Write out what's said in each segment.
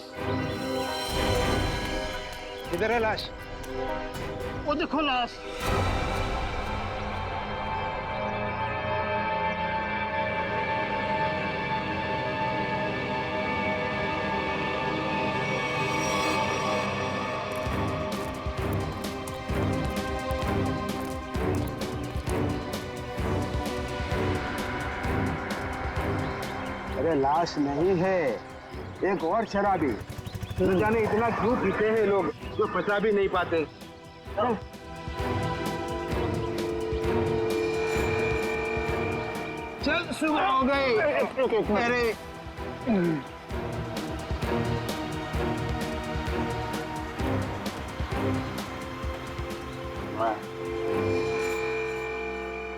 लाश। किधर है लाश? वो देखो लाश। अरे लाश नहीं है, एक और शराबी। न जाने इतना क्यों पीते हैं लोग जो पचा भी नहीं पाते। अरे चल सुबह हो गई। अरे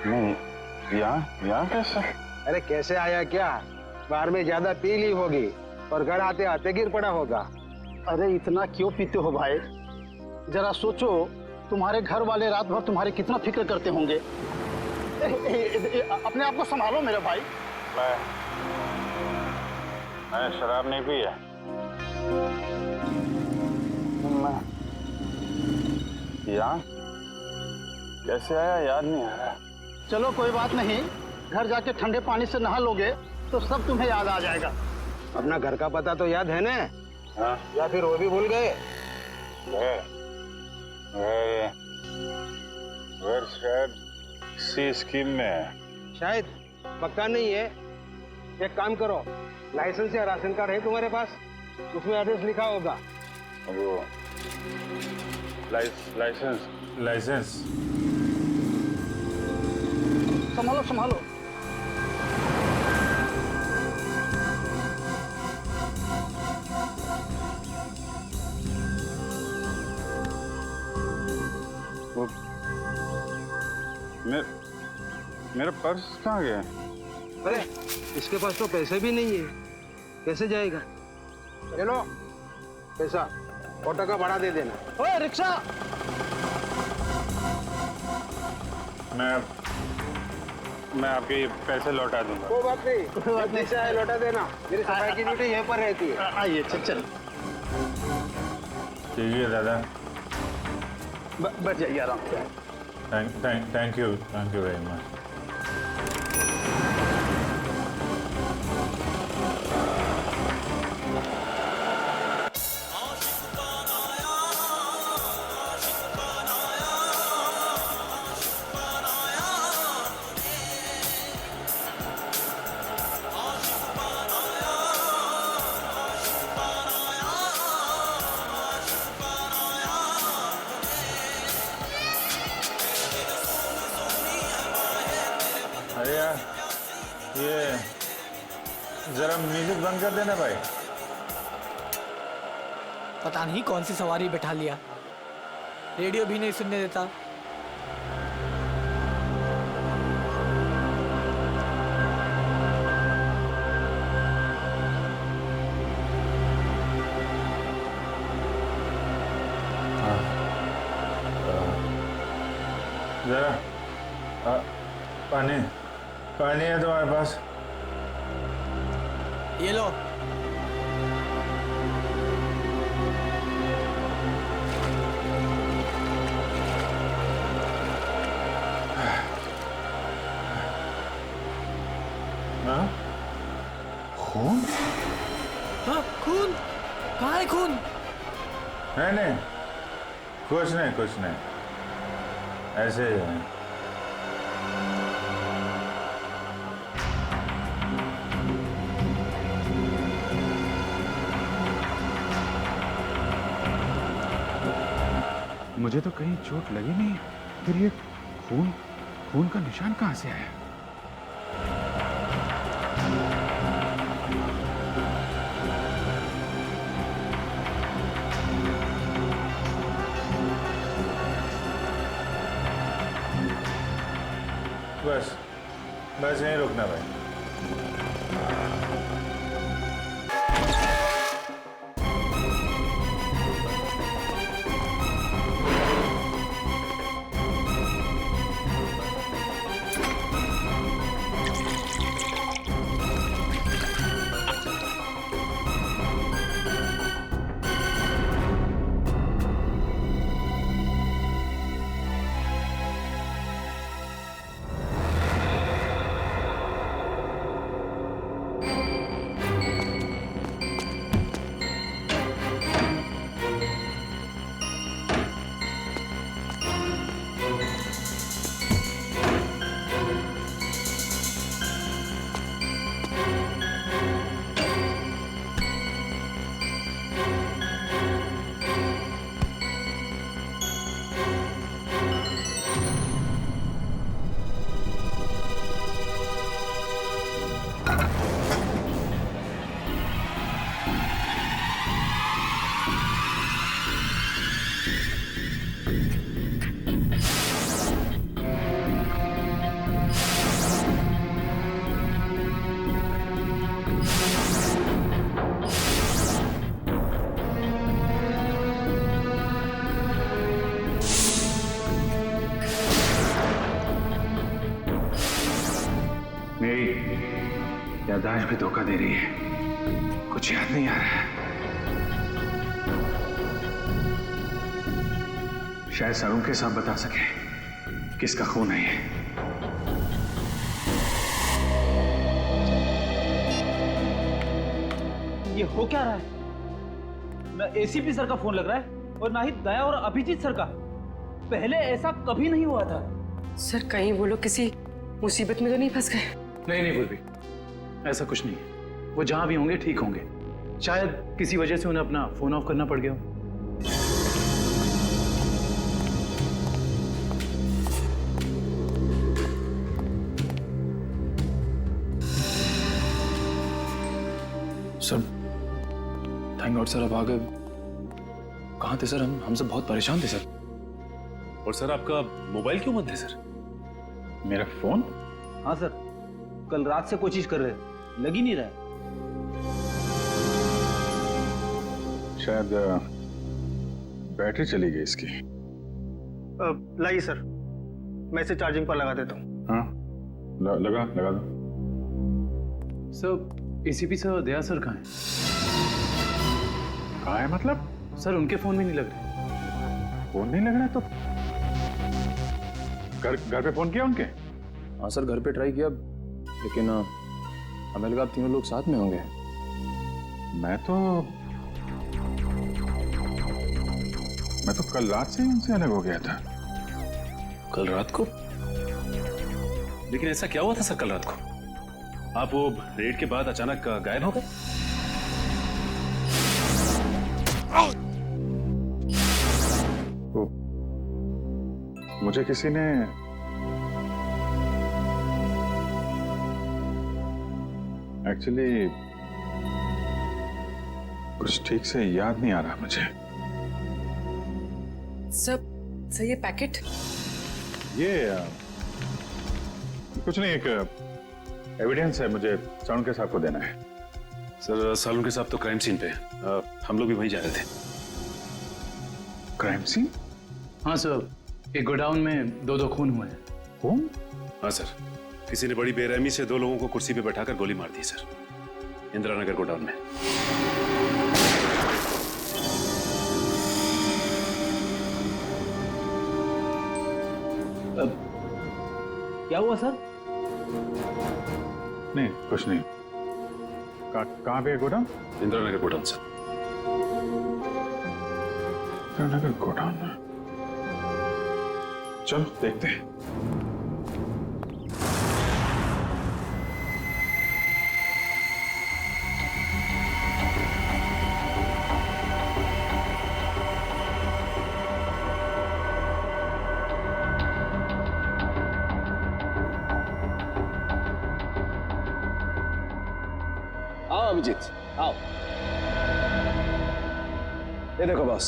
नहीं, यहाँ कैसे? अरे कैसे आया क्या? बाहर में ज्यादा पी ली होगी और घर आते आते गिर पड़ा होगा। अरे इतना क्यों पीते हो भाई? जरा सोचो, तुम्हारे घर वाले रात भर तुम्हारे कितना फिक्र करते होंगे। अपने आप को संभालो मेरे भाई। मैंने शराब नहीं पी है। यहाँ कैसे आया याद नहीं आ रहा। चलो कोई बात नहीं, घर जाके ठंडे पानी से नहा लोगे तो सब तुम्हें याद आ जाएगा। अपना घर का पता तो याद है ना? हाँ? या फिर वो भी भूल गए? घर शायद सी स्कीम में है। शायद, पक्का नहीं है। एक काम करो, लाइसेंस या राशन कार्ड है तुम्हारे पास? उसमें एड्रेस लिखा होगा। वो लाइसेंस संभालो संभालो। मेरा पर्स कहाँ गया? अरे इसके पास तो पैसे भी नहीं है, कैसे जाएगा? चलो पैसा ऑटो का भाड़ा दे देना। ओए रिक्शा। मैं आपके पैसे लौटा दूंगा। कोई बात नहीं, रिक्शा है लौटा देना। मेरी सफाई की ड्यूटी यहीं पर रहती है। आइए चल। ठीक है दादा। बैठ जाइए आराम से। Thank you very much. अरे यार, ये जरा म्यूजिक बंद कर देना भाई। पता नहीं कौन सी सवारी बैठा लिया, रेडियो भी नहीं सुनने देता। जरा पानी है तुम्हारे पास? ये लो। हाँ? खून? हाँ, खून? कहाँ है खून? नहीं, कुछ नहीं, ऐसे ही है। मुझे तो कहीं चोट लगी नहीं, फिर ये खून का निशान कहाँ से आया? बस यहीं रुकना भाई। मेरी याददाश्त भी धोखा दे रही है, कुछ याद नहीं आ रहा है। शायद सरों के साथ बता सके किसका खून है ये। ये हो क्या रहा है? ना एसीपी सर का फोन लग रहा है और ना ही दया और अभिजीत सर का। पहले ऐसा कभी नहीं हुआ था। सर कहीं वो लोग किसी मुसीबत में तो नहीं फंस गए? नहीं कुलबी, ऐसा कुछ नहीं है। वो जहां भी होंगे ठीक होंगे। शायद किसी वजह से उन्हें अपना फोन ऑफ करना पड़ गया हो। सर थैंक गॉड सर, अब आ गए। कहाँ थे सर? हम सब बहुत परेशान थे सर। और सर आपका मोबाइल क्यों बंद है सर? मेरा फोन? हाँ सर, कल रात से कोशिश कर रहे हैं, लग ही नहीं रहा है। शायद बैटरी चली गई इसकी। लाइए सर, मैं इसे चार्जिंग पर लगा देता हूँ। हाँ लगा दो। सर एसीपी सर दया सर कहाँ हैं? कहाँ है मतलब? सर उनके फोन में नहीं लग रहे। फोन नहीं लग रहा तो घर पे फोन किया उनके? हाँ सर घर पे ट्राई किया, लेकिन हमें लगा आप तीनों लोग साथ में होंगे। मैं तो कल रात से इनसे अलग हो गया था। कल रात को? लेकिन ऐसा क्या हुआ था सर कल रात को? आप वो रेड के बाद अचानक गायब हो गए? मुझे किसी ने एक्चुअली कुछ ठीक से याद नहीं आ रहा मुझे। सर ये पैकेट? ये कुछ नहीं, एक एविडेंस है, मुझे सालुंके साहब को देना है। सर सालुंके साहब तो क्राइम सीन पे हैं। हम लोग भी वहीं जा रहे थे। Crime scene? हाँ सर, एक गोडाउन में दो खून हुए हैं। खून? हाँ सर, किसी ने बड़ी बेरहमी से 2 लोगों को कुर्सी पे बैठाकर गोली मार दी सर, इंदिरा नगर गोडाउन में। क्या हुआ सर? नहीं कुछ नहीं। कहाँ पे है godown? Indira Nagar godown sir. Indira Nagar godown में, चलो देखते हैं। आओ अभिजीत, आओ। ये देखो बॉस,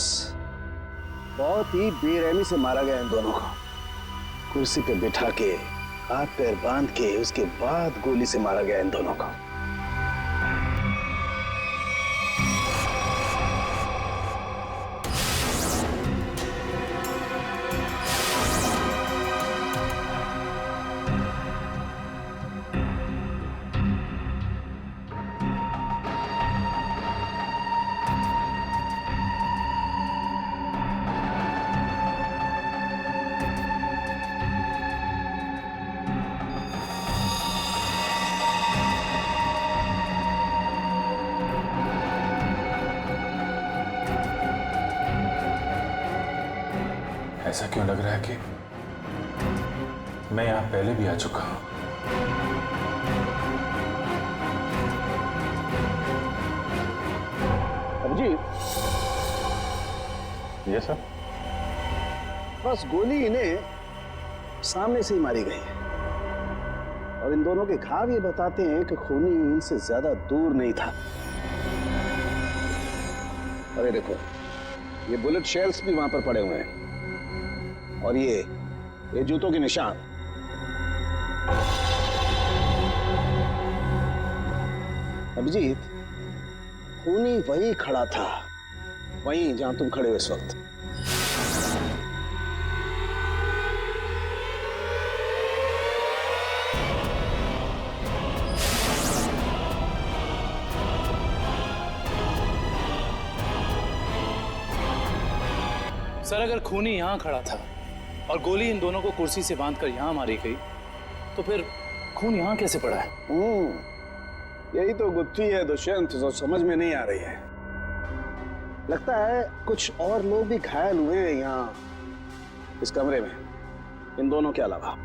बहुत ही बेरहमी से मारा गया इन दोनों को। कुर्सी पे बिठा के, हाथ पैर बांध के, उसके बाद गोली से मारा गया इन दोनों को। ऐसा क्यों लग रहा है कि मैं यहां पहले भी आ चुका हूं? अभिजीत, ये सर? बस गोली इन्हें सामने से ही मारी गई है, और इन दोनों के घाव ये बताते हैं कि खूनी इनसे ज्यादा दूर नहीं था। अरे देखो, ये बुलेट शेल्स भी वहां पर पड़े हुए हैं, और ये जूतों के निशान। अभिजीत, खूनी वहीं खड़ा था, वहीं जहां तुम खड़े हो इस वक्त। सर अगर खूनी यहाँ खड़ा था और गोली इन दोनों को कुर्सी से बांधकर यहाँ मारी गई तो फिर खून यहाँ कैसे पड़ा है? यही तो गुत्थी है दुष्यंत, जो समझ में नहीं आ रही है। लगता है कुछ और लोग भी घायल हुए हैं यहाँ इस कमरे में, इन दोनों के अलावा।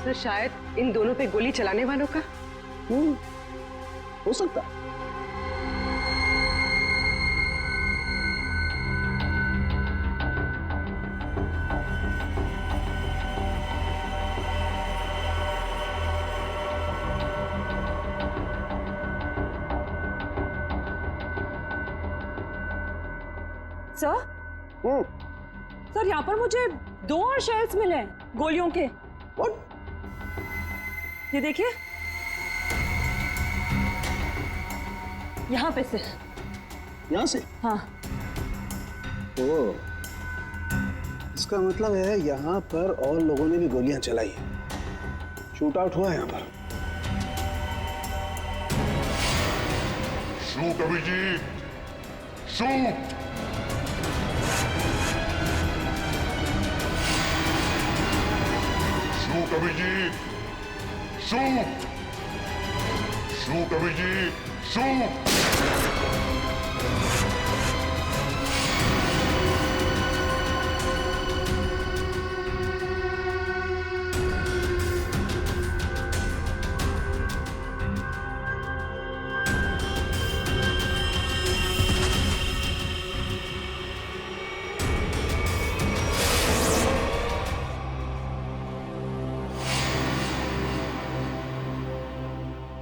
सर शायद इन दोनों पे गोली चलाने वालों का। हो सकता है। सर सर यहाँ पर मुझे 2 और शेल्स मिले हैं गोलियों के। ये देखिए, यहाँ पे से। यहाँ से? हाँ। ओ, इसका मतलब है यहाँ पर और लोगों ने भी गोलियां चलाई। शूट आउट हुआ है यहाँ पर। Shoot Abhijeet, shoot. Shoot Abhijeet, shoot. Shoot Abhijeet, shoot.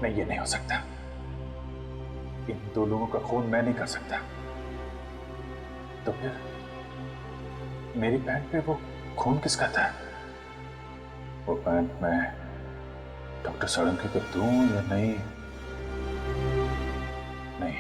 नहीं, ये नहीं हो सकता। इन 2 लोगों का खून मैं नहीं कर सकता। तो फिर मेरी पैंट पे वो खून किसका था? वो पैंट मैं डॉक्टर साळुंखे को दूं या नहीं? नहीं।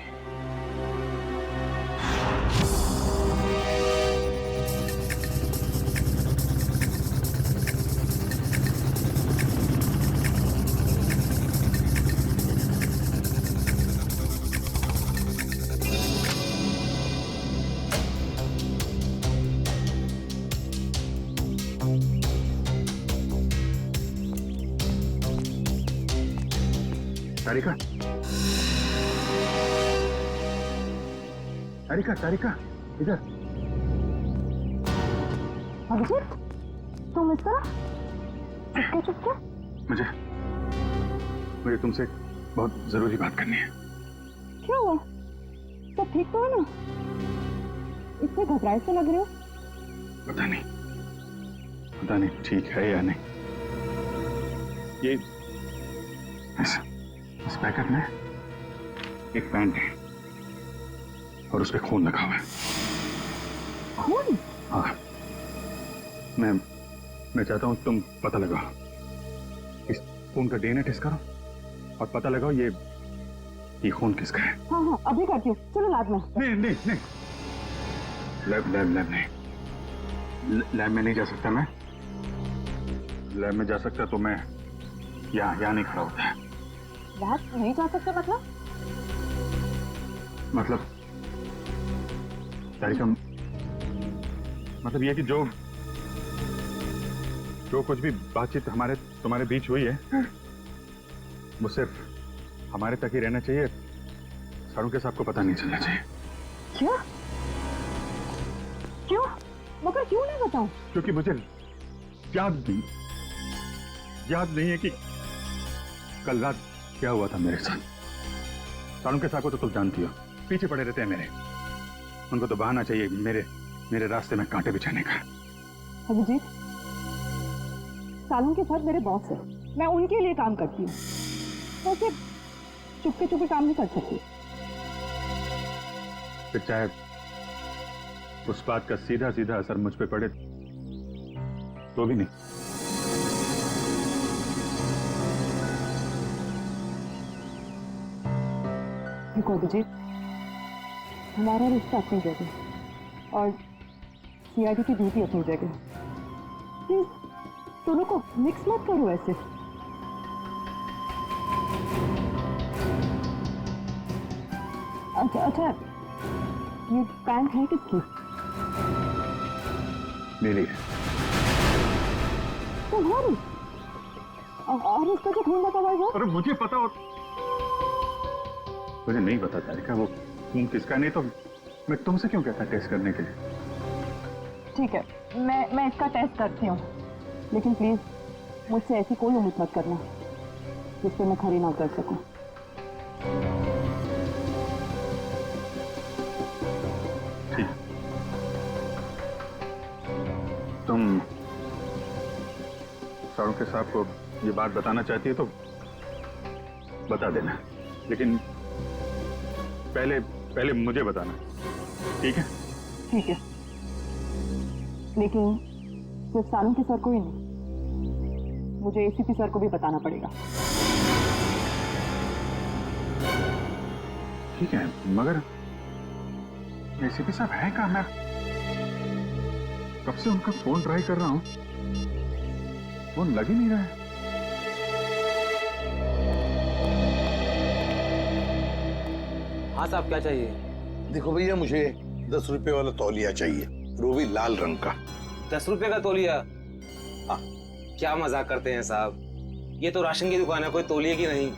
तारिका, तारिका, तारिका, इधर। अभिजीत, तुम इस तरह चुपके चुपके? मुझे तुमसे बहुत जरूरी बात करनी है। क्या हुआ? सब ठीक तो है ना? इतने घबराए से लग रहे हो। पता नहीं ठीक है या नहीं। ये इस पैकेट में एक पैंट है और उस पे खून लगा हुआ है। खून? हाँ, मैं चाहता हूं तुम पता लगाओ, इस खून का डीएनए टेस्ट करो और पता लगाओ ये खून किसका है। हाँ हाँ, अभी करती हूँ। चलो लैब में। नहीं, लैब नहीं, लैब में नहीं जा सकता मैं। लैब में जा सकता तो मैं यहाँ नहीं खड़ा होता है। लैब नहीं जा सकते मतलब तारिका, मतलब ये कि जो कुछ भी बातचीत तुम्हारे बीच हुई है वो सिर्फ हमारे तक ही रहना चाहिए। साळुंखे साहब को पता नहीं चलना चाहिए। क्यों? मगर क्यों नहीं बताऊं? क्योंकि मुझे याद नहीं है कि कल रात क्या हुआ था मेरे साथ। साळुंखे साहब को तो तुम जानती हो, पीछे पड़े रहते हैं मेरे। उनको तो बहाना चाहिए मेरे रास्ते में कांटे बिछाने का। अभिजीत, साळुंखे साहब मेरे बॉस है, मैं उनके लिए काम करती हूँ। वैसे चुपके चुपके काम नहीं कर सकती। फिर चाहे उस बात का सीधा सीधा असर मुझ पे पड़े तो भी नहीं। देखो अभिजीत, हमारा रिश्ता अपनी जगह और सीआईडी की ड्यूटी अपनी जगह। प्लीज दोनों को मिक्स मत करो ऐसे। अच्छा अच्छा, ये पैंट है किसकी? मेरी। तुम्हारी? और इसका जो खून लगा हुआ है? अरे मुझे पता हो, मुझे नहीं पता तारिका वो खून किसका, नहीं तो मैं तुमसे क्यों कहता टेस्ट करने के लिए। ठीक है, मैं इसका टेस्ट करती हूँ, लेकिन प्लीज मुझसे ऐसी कोई उम्मीद मत करना जिस पे मैं खरी ना कर सकूं। ठीक, तुम सारुके साहब को ये बात बताना चाहती है तो बता देना, लेकिन पहले मुझे बताना, ठीक है? ठीक है, लेकिन सिर्फ सारुके सर को ही नहीं, मुझे एसीपी सर को भी बताना पड़ेगा। ठीक है, मगर एसीपी साहब हैं कहाँ? मैं कब से उनका फोन ट्राई कर रहा हूँ, फोन लग ही नहीं रहा है। हाँ साहब, क्या चाहिए? देखो भैया, मुझे 10 रुपए वाला तौलिया चाहिए, वो भी लाल रंग का। 10 रुपए का तौलिया? हाँ। क्या मजाक करते हैं साहब, ये तो राशन की दुकान है, कोई तौलिए की नहीं।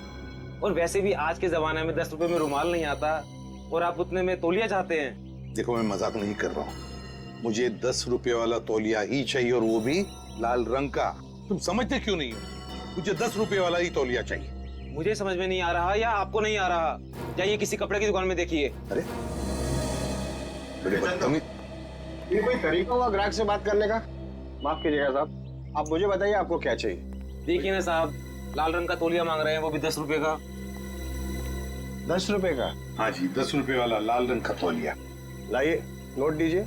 और वैसे भी आज के जमाने में 10 रुपए में रुमाल नहीं आता, और आप उतने में तौलिया चाहते हैं? देखो, मैं मजाक नहीं कर रहा हूँ, मुझे 10 रुपए वाला तौलिया ही चाहिए, और वो भी लाल रंग का। तुम समझते क्यों नहीं हो? मुझे 10 रुपए वाला ही तौलिया चाहिए। मुझे समझ में नहीं आ रहा या आपको नहीं आ रहा? जाइए किसी कपड़े की दुकान में देखिए। अरे ये कोई तरीका हुआ ग्राहक से बात करने का? माफ कीजिएगा साहब, आप मुझे बताइए आपको क्या चाहिए। देखिए ना साहब, लाल रंग का तौलिया मांग रहे हैं, वो भी 10 रुपए का। 10 रुपए का? हाँ जी, 10 रुपए वाला लाल रंग का तौलिया। लाइए, नोट दीजिए।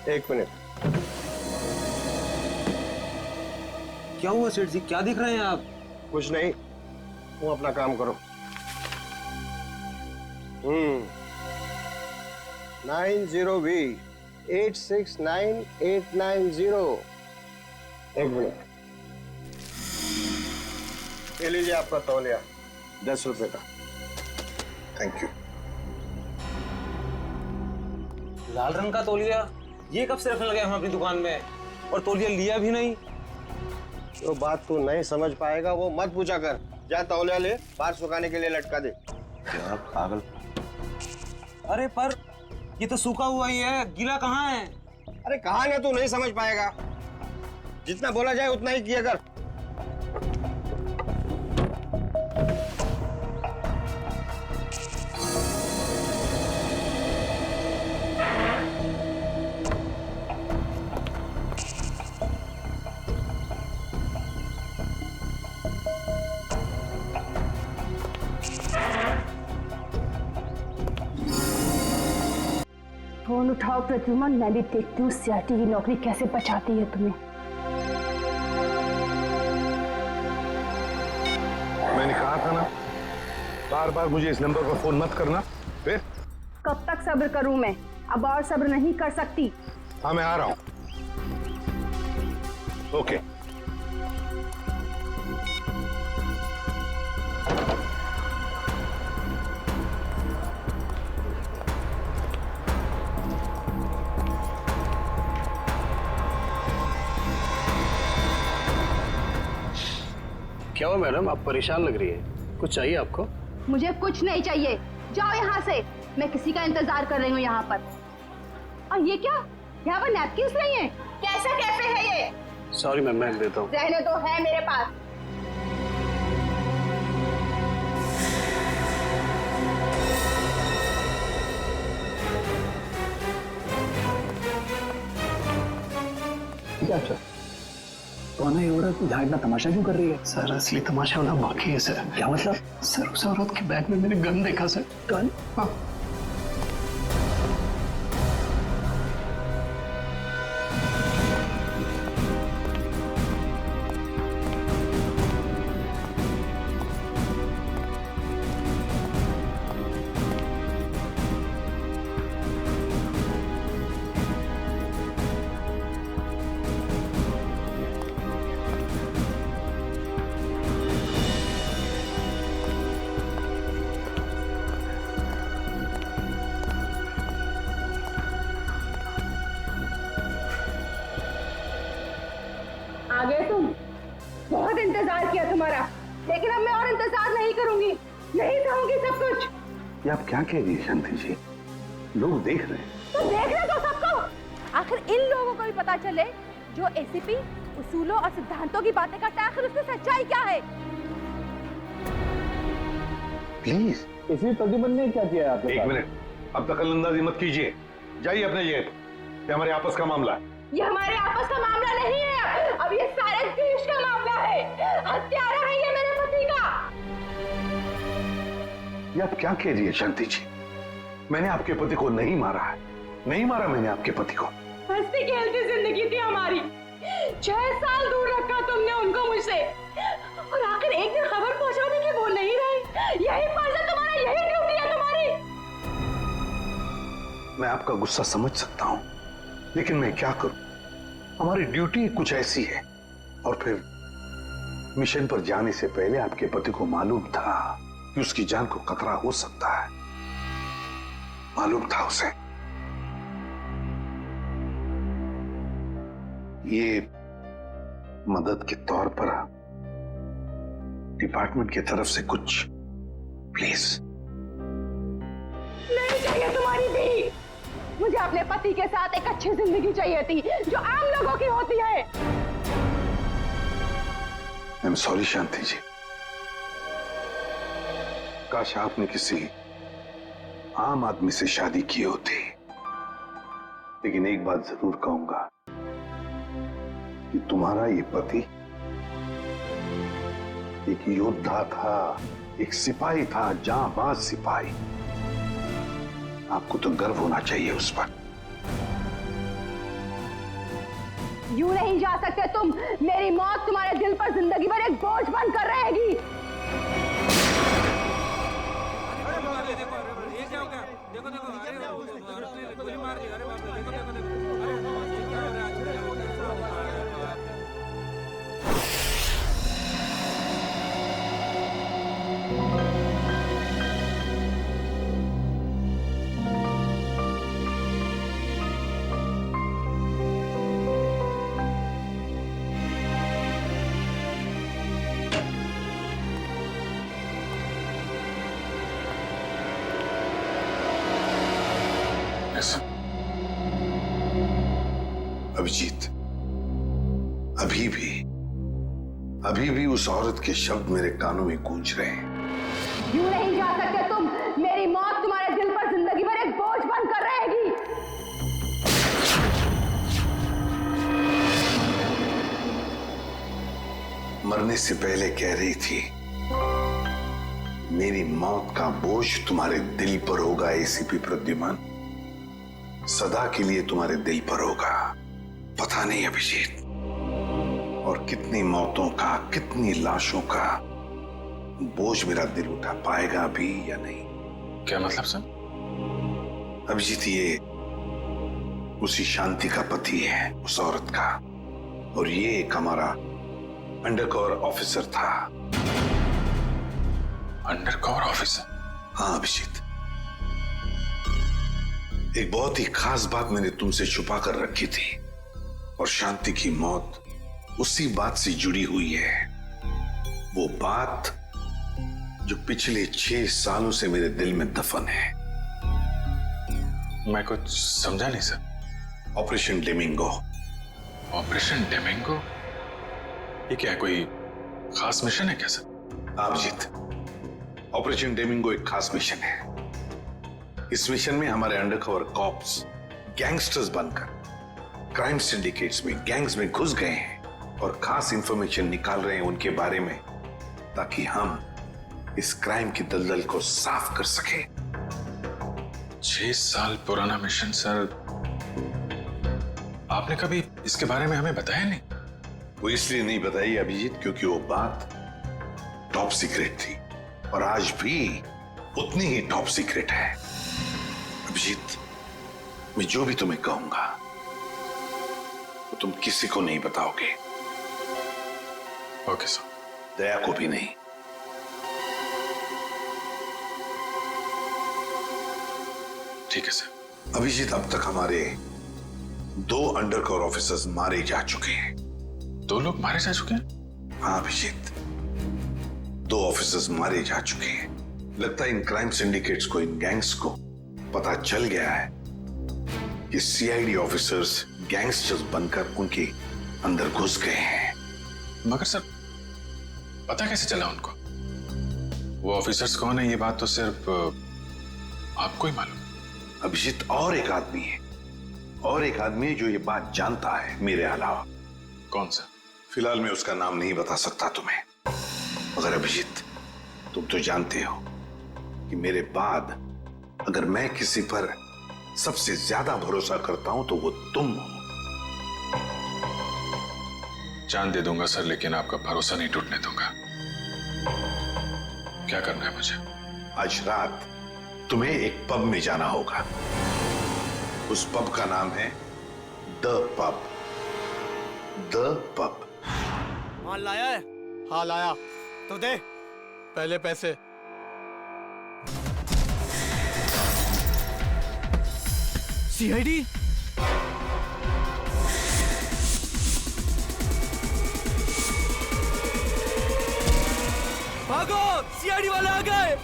1 मिनट। क्या हुआ सेठ जी, क्या देख रहे हैं आप? कुछ नहीं, तुम अपना काम करो। 90B 869890। 1 मिनट, ये लीजिए आपका तौलिया, 10 रुपए का। Thank you. लाल रंग का तौलिया? ये कब से रखने लगे हम अपनी दुकान में, और तौलिया लिया भी नहीं? जो बात तू नहीं समझ पाएगा वो मत पूछा कर। जा तौलिया ले, बाहर सुखाने के लिए लटका दे। क्या पागल। अरे पर ये तो सूखा हुआ ही है, गीला कहाँ है? अरे कहा ना, तू नहीं समझ पाएगा। जितना बोला जाए उतना ही किया कर। फोन उठाओ प्रद्युमन, मैं भी देखती हूँ सीआरटी की नौकरी कैसे बचाती है तुम्हें। मैंने कहा था ना, बार बार मुझे इस नंबर पर फोन मत करना। फिर कब तक सब्र करूं मैं? अब और सब्र नहीं कर सकती। हाँ, मैं आ रहा हूं। ओके। क्या हुआ मैडम, आप परेशान लग रही है? कुछ चाहिए आपको? मुझे कुछ नहीं चाहिए, जाओ यहाँ से। मैं किसी का इंतजार कर रही हूँ यहाँ पर। और ये क्या, यहाँ पर नैपकिन्स नहीं है? कैसा कैफे है ये? सॉरी मैम, मैं देता हूँ। रहने दो, है मेरे पास। अच्छा, कौन है ये औरत? यहाँ इतना तमाशा क्यों कर रही है? सर असली तमाशा होना बाकी है सर। क्या मतलब? सर उस औरत के बैग में मैंने गन देखा सर। गन? हाँ। ये आप क्या कह रही है शांति जी? लोग देख रहे हैं। तो देख रहे तो सबको। आखिर इन लोगों को भी पता चले जो एसीपी उसूलों और सिद्धांतों की बातें करता है, आखिर उसकी सच्चाई क्या है। प्लीज। इसी प्रद्युमन ने क्या किया आपके एक साथ? मिनट, अब दखलंदाजी मत कीजिए, जाइए अपने जगह पे। ये हमारे आपस का मामला है। ये हमारे आपस का मामला नहीं है, अब ये सारे देश का मामला है। हत्यारा है ये मेरे पति का। ये आप क्या कह रही है शांति जी? मैंने आपके पति को नहीं मारा है, नहीं मारा मैंने आपके पति को। हंसती खेलती जिंदगी थी हमारी, 6 साल दूर रखा तुमने उनको मुझसे, और आखिर एक दिन खबर पहुंचा दी कि वो नहीं रहे। यही फर्ज है तुम्हारा, यही ड्यूटी है तुम्हारी। मैं आपका गुस्सा समझ सकता हूं, लेकिन मैं क्या करूं? हमारी ड्यूटी कुछ ऐसी है। और फिर मिशन पर जाने से पहले आपके पति को मालूम था कि उसकी जान को खतरा हो सकता है, मालूम था उसे। ये मदद के तौर पर डिपार्टमेंट की तरफ से कुछ प्लीज। नहीं चाहिए तुम्हारी भी, मुझे अपने पति के साथ एक अच्छी जिंदगी चाहिए थी जो आम लोगों की होती है। आई एम सॉरी शांति जी, काश आपने किसी आम आदमी से शादी की होती, लेकिन एक बात जरूर कहूंगा कि तुम्हारा ये पति एक योद्धा था, एक सिपाही था, जांबाज सिपाही। आपको तो गर्व होना चाहिए उस पर। यूं नहीं जा सकते तुम, मेरी मौत तुम्हारे दिल पर जिंदगी भर एक बोझ बनकर रहेगी। अभिजीत, अभी भी उस औरत के शब्द मेरे कानों में गूंज रहे हैं। यूं नहीं जा सकते तुम, मेरी मौत तुम्हारे दिल पर जिंदगी भर एक बोझ बनकर रहेगी। मरने से पहले कह रही थी, मेरी मौत का बोझ तुम्हारे दिल पर होगा एसीपी प्रद्युमन, सदा के लिए तुम्हारे दिल पर होगा। पता नहीं अभिजीत, और कितनी मौतों का, कितनी लाशों का बोझ मेरा दिल उठा पाएगा भी या नहीं। क्या मतलब सर? अभिजीत, ये उसी शांति का पति है, उस औरत का, और ये एक हमारा अंडरकवर ऑफिसर था। Undercover officer? हाँ अभिजीत, एक बहुत ही खास बात मैंने तुमसे छुपा कर रखी थी, और शांति की मौत उसी बात से जुड़ी हुई है। वो बात जो पिछले 6 सालों से मेरे दिल में दफन है। मैं कुछ समझा नहीं सर। ऑपरेशन डेमिंगो। ऑपरेशन डेमिंगो? ये क्या है, कोई खास मिशन है क्या सर? अभिजीत, ऑपरेशन डेमिंगो एक खास मिशन है। इस मिशन में हमारे अंडरकवर कॉप्स गैंगस्टर्स बनकर क्राइम सिंडिकेट्स में, गैंग्स में घुस गए हैं और खास इंफॉर्मेशन निकाल रहे हैं उनके बारे में, ताकि हम इस क्राइम की दलदल को साफ कर सके। 6 साल पुराना मिशन सर। आपने कभी इसके बारे में हमें बताया नहीं? वो इसलिए नहीं बताई अभिजीत, क्योंकि वो बात टॉप सीक्रेट थी, और आज भी उतनी ही टॉप सीक्रेट है। अभिजीत, मैं जो भी तुम्हें कहूंगा वो तुम किसी को नहीं बताओगे। Okay sir. दया को भी नहीं। ठीक है सर। अभिजीत, अब तक हमारे 2 अंडरकवर ऑफिसर्स मारे जा चुके हैं। 2 लोग मारे जा चुके हैं? हाँ अभिजीत, 2 ऑफिसर्स मारे जा चुके हैं, लगता है इन क्राइम सिंडिकेट्स को, इन गैंग्स को पता चल गया है कि सीआईडी ऑफिसर्स गैंगस्टर्स बनकर उनके अंदर घुस गए हैं। मगर सर, पता कैसे चला उनको? वो ऑफिसर्स कौन है ये बात तो सिर्फ आपको ही मालूम है। अभिजीत, और एक आदमी है, और एक आदमी है जो ये बात जानता है मेरे अलावा। कौन सा? फिलहाल मैं उसका नाम नहीं बता सकता तुम्हें, मगर अभिजीत, तुम तो जानते हो कि मेरे बाद अगर मैं किसी पर सबसे ज्यादा भरोसा करता हूं तो वो तुम हो। जान दे दूंगा सर, लेकिन आपका भरोसा नहीं टूटने दूंगा। क्या करना है मुझे? आज रात तुम्हें एक पब में जाना होगा। उस पब का नाम है द पब। The pub. माल लाया है? हाँ लाया। तो दे पहले पैसे। सीआईडी? भागो, सीआईडी वाले आ गए।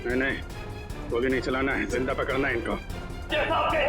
नहीं, गोली नहीं चलाना है, जिंदा पकड़ना है इनको। जैसा आपके।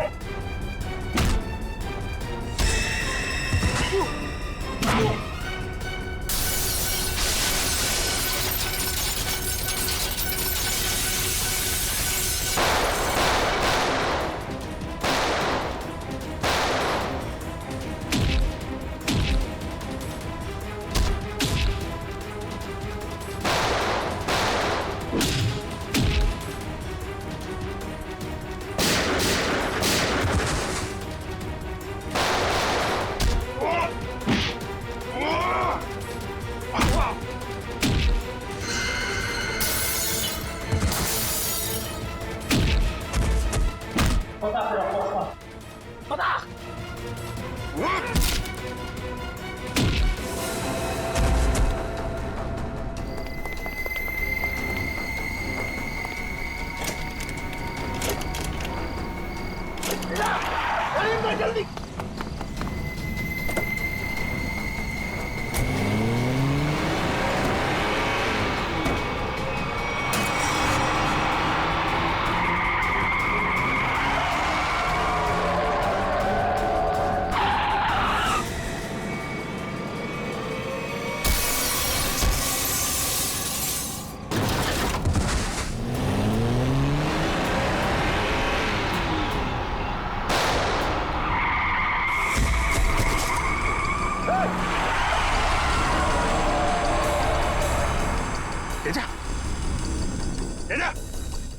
जल्दी।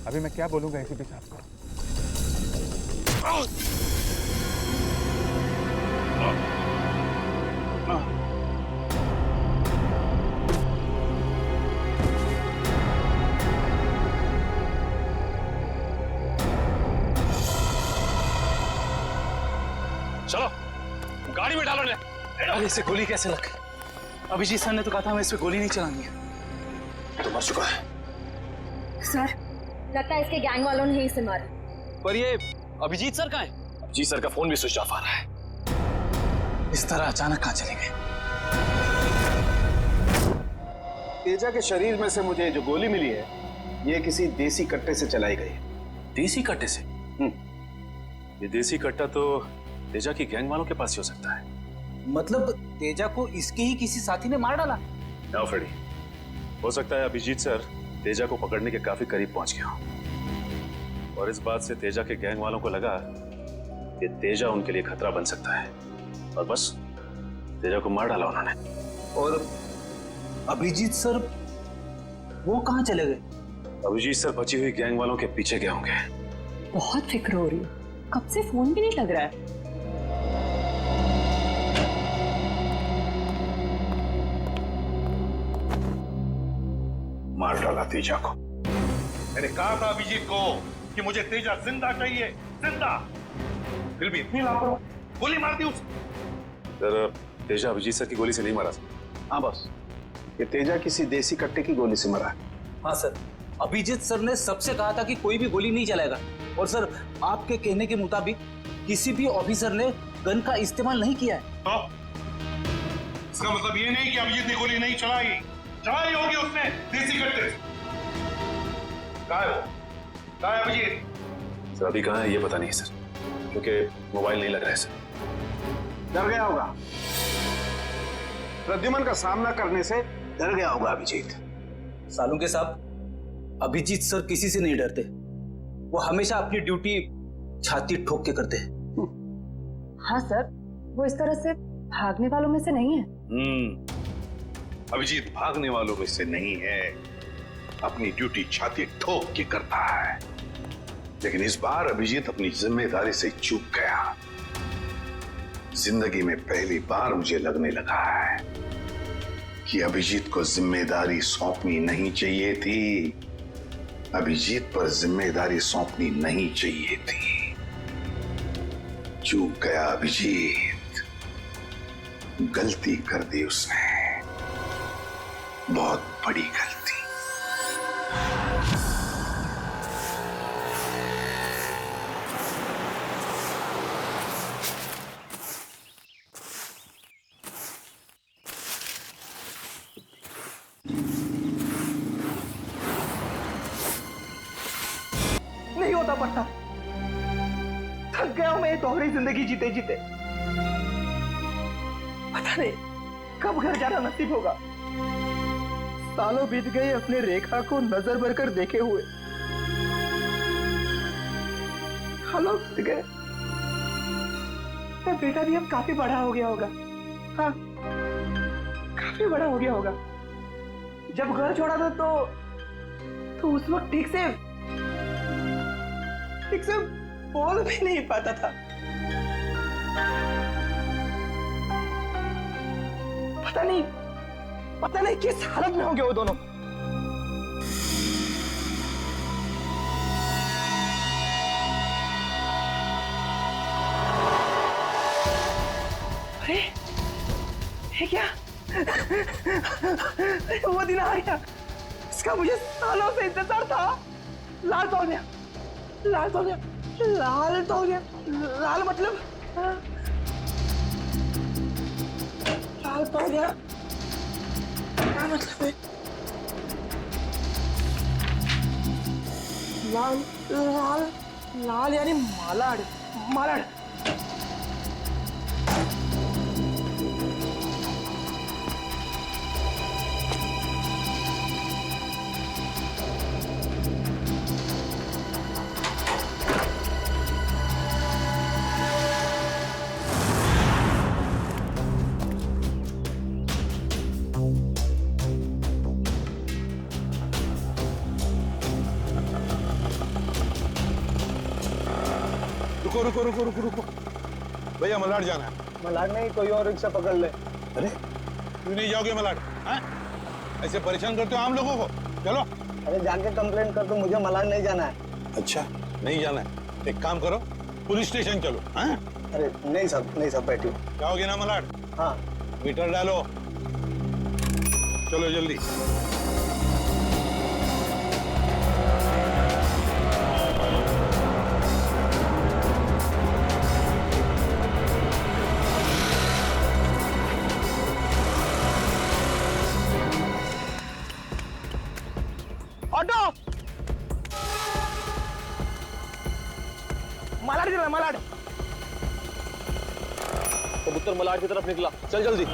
अभी मैं क्या बोलूंगा एसीपी साहब को? चलो गाड़ी में डालो। अरे इसे गोली कैसे लग गई? अभिजीत सर ने तो कहा था हमें इस पे गोली नहीं चलानी है। तो मर चुका है सर। लगता है इसके गैंग वालों ने ही इसे मारा। पर ये अभिजीत सर कहाँ है? अभिजीत सर का फोन भी स्विच ऑफ आ रहा है। इस तरह अचानक कहाँ चले गए? तेजा के शरीर में से मुझे जो गोली मिली है, ये किसी देसी कट्टे से चलाई गई है। देसी कट्टे से? ये देसी कट्टा तो तेजा की गैंग वालों के पास ही हो सकता है। मतलब तेजा को इसके ही किसी साथी ने मार डाला? ना फ्रेडी, हो सकता है अभिजीत सर तेजा को पकड़ने के काफी करीब पहुंच गया हो और इस बात से तेजा के गैंग वालों को लगा कि तेजा उनके लिए खतरा बन सकता है और बस तेजा को मार डाला उन्होंने। और अभिजीत सर वो कहाँ चले गए? अभिजीत सर बची हुई गैंग वालों के पीछे गए होंगे। बहुत फिक्र हो रही है, कब से फोन भी नहीं लग रहा है। मार डाला तेजा को। मैंने कहा था अभिजीत को कि मुझे तेजा जिंदा चाहिए, जिंदा। फिर भी इतनी लापरवाह, गोली मार दी उसे। सर तेजा अभिजीत सर की गोली से नहीं मारा सर। हाँ बस, ये तेजा किसी देसी कट्टे की गोली से मरा है। हाँ सर, अभिजीत सर ने सबसे कहा था कि कोई भी गोली नहीं चलाएगा। और सर आपके कहने के मुताबिक किसी भी ऑफिसर ने गन का इस्तेमाल नहीं किया है। तो इसका मतलब ये नहीं कि अभिजीत ने गोली नहीं चलाई, चलाई होगी उसने देसी कट्टे से। कहाँ है वो? कहाँ है अभिजीत? सर अभी कहाँ है ये पता नहीं सर, क्योंकि मोबाइल नहीं लग रहा है सर। डर गया होगा, प्रद्युमन का सामना करने से डर गया होगा अभिजीत। सालुंके साहब, अभिजीत सर किसी से नहीं डरते। वो हमेशा अपनी ड्यूटी छाती ठोक के करते हैं। हाँ सर, वो इस तरह से भागने वालों में से नहीं है। अभिजीत भागने वालों में से नहीं है, अपनी ड्यूटी छाती ठोक के करता है। लेकिन इस बार अभिजीत अपनी जिम्मेदारी से चूक गया। जिंदगी में पहली बार मुझे लगने लगा है कि अभिजीत को जिम्मेदारी सौंपनी नहीं चाहिए थी। अभिजीत पर जिम्मेदारी सौंपनी नहीं चाहिए थी। चूक गया अभिजीत, गलती कर दी उसने, बहुत बड़ी गलती। नहीं होता पड़ता, थक गया हूं मैं ये दोहरी जिंदगी जीते जीते। पता नहीं कब घर जाना नसीब होगा। सालों बीत गए अपने रेखा को नजर भर कर देखे हुए। सालों बीत गए, मेरा बेटा भी अब काफी बड़ा हो गया होगा। हाँ, काफी बड़ा हो गया होगा। जब घर छोड़ा था तो उस वक्त ठीक से बोल भी नहीं पाता था। पता नहीं किस हालत में होंगे वो दोनों। अरे ये क्या? वो दिन आ गया, इसका मुझे सालों से इंतजार था। लाल तौलिया, लाल तौलिया, लाल तौलिया, लाल मतलब लाल तौलिया क्या मतलब है? लाल लाल लाल यानी मालाड, मालाड। रुको रुको रुको रुको रुको, भैया मलाड जाना है। मलाड नहीं, कोई और रिक्शा पकड़ ले। अरे क्यों नहीं जाओगे मलाड? हाँ? ऐसे परेशान करते हो आम लोगों को। चलो। अरे जाके कंप्लेंट कर दो, मुझे मलाड नहीं जाना है। अच्छा नहीं जाना है, एक काम करो पुलिस स्टेशन चलो। हाँ? अरे नहीं सब बैठी। जाओगे ना मलाड? हाँ। मीटर डालो, चलो जल्दी। ऑटो, मलाड चला, मलाड। कबूतर मलाड की तरफ निकला, चल जल्दी।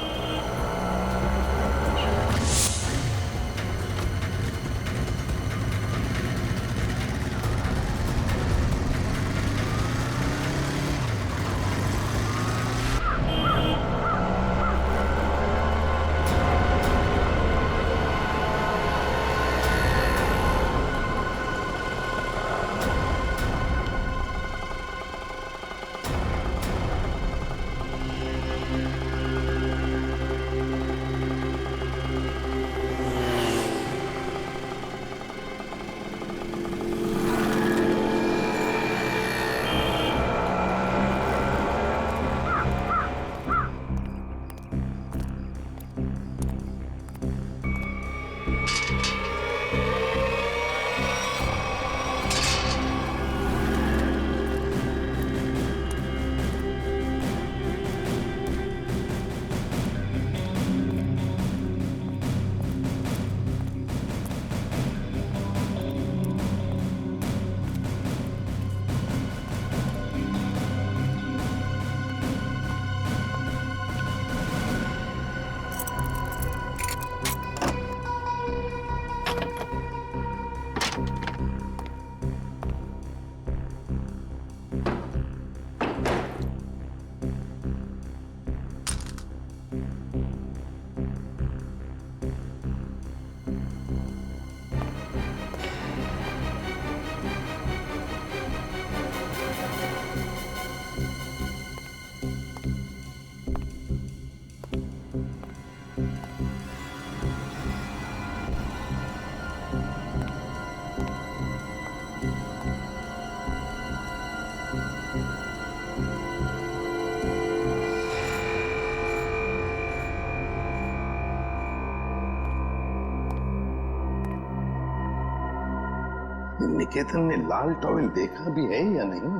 निकेतन ने लाल टॉवेल देखा भी है या नहीं?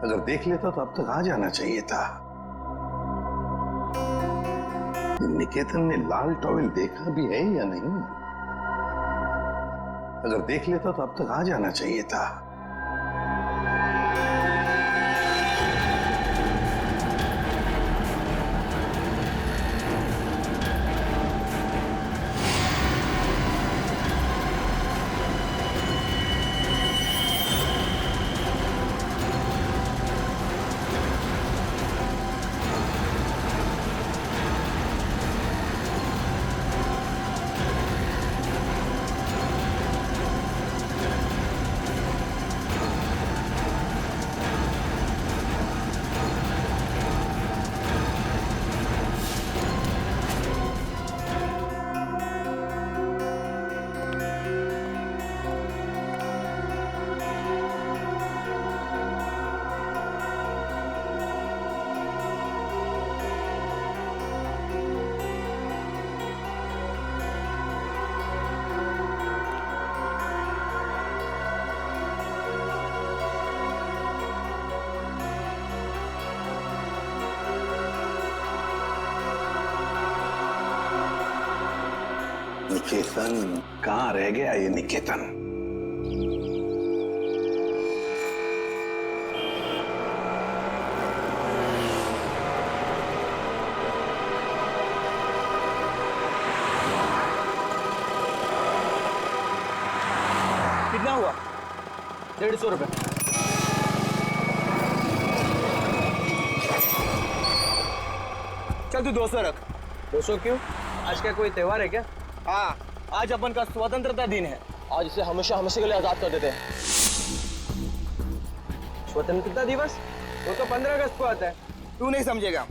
अगर देख लेता तो अब तक आ जाना चाहिए था। निकेतन ने लाल टॉवेल देखा भी है या नहीं? अगर देख लेता तो अब तक आ जाना चाहिए था। निकेतन कहाँ रह गया ये निकेतन? कितना हुआ? 150 रुपए। चल तू 200 रख। 200 क्यों? आज का कोई त्योहार है क्या? हाँ, आज अपन का स्वतंत्रता दिन है। आज इसे हमेशा हमेशा के लिए आजाद कर देते हैं। स्वतंत्रता दिवस वो तो 15 अगस्त को आता है। तू नहीं समझेगा।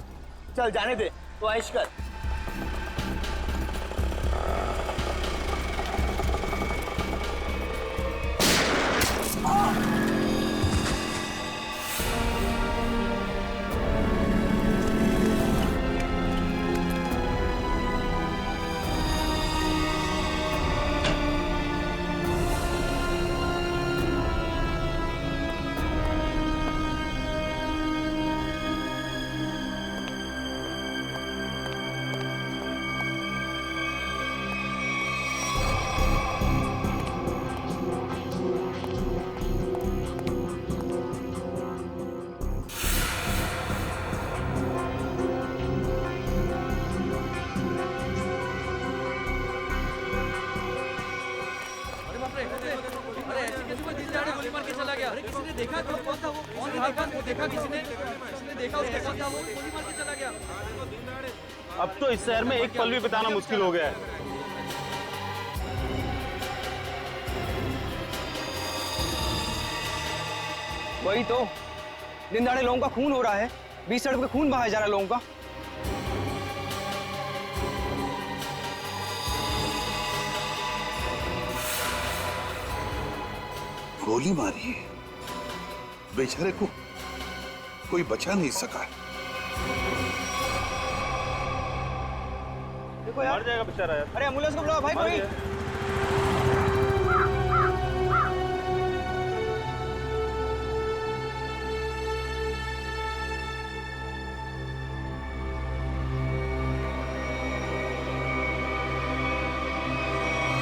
चल जाने दे, तो ऐश कर। अब तो इस शहर में एक पल भी बिताना मुश्किल हो गया है। वही तो, दिन दहाड़े लोगों का खून हो रहा है। 20 सड़क पे खून बहाया जा रहा है लोगों का। गोली मारी है, बेचारे को कोई बचा नहीं सका। देखो यार, मर जाएगा बेचारा यार। अरे एम्बुलेंस को बुलाओ भाई कोई।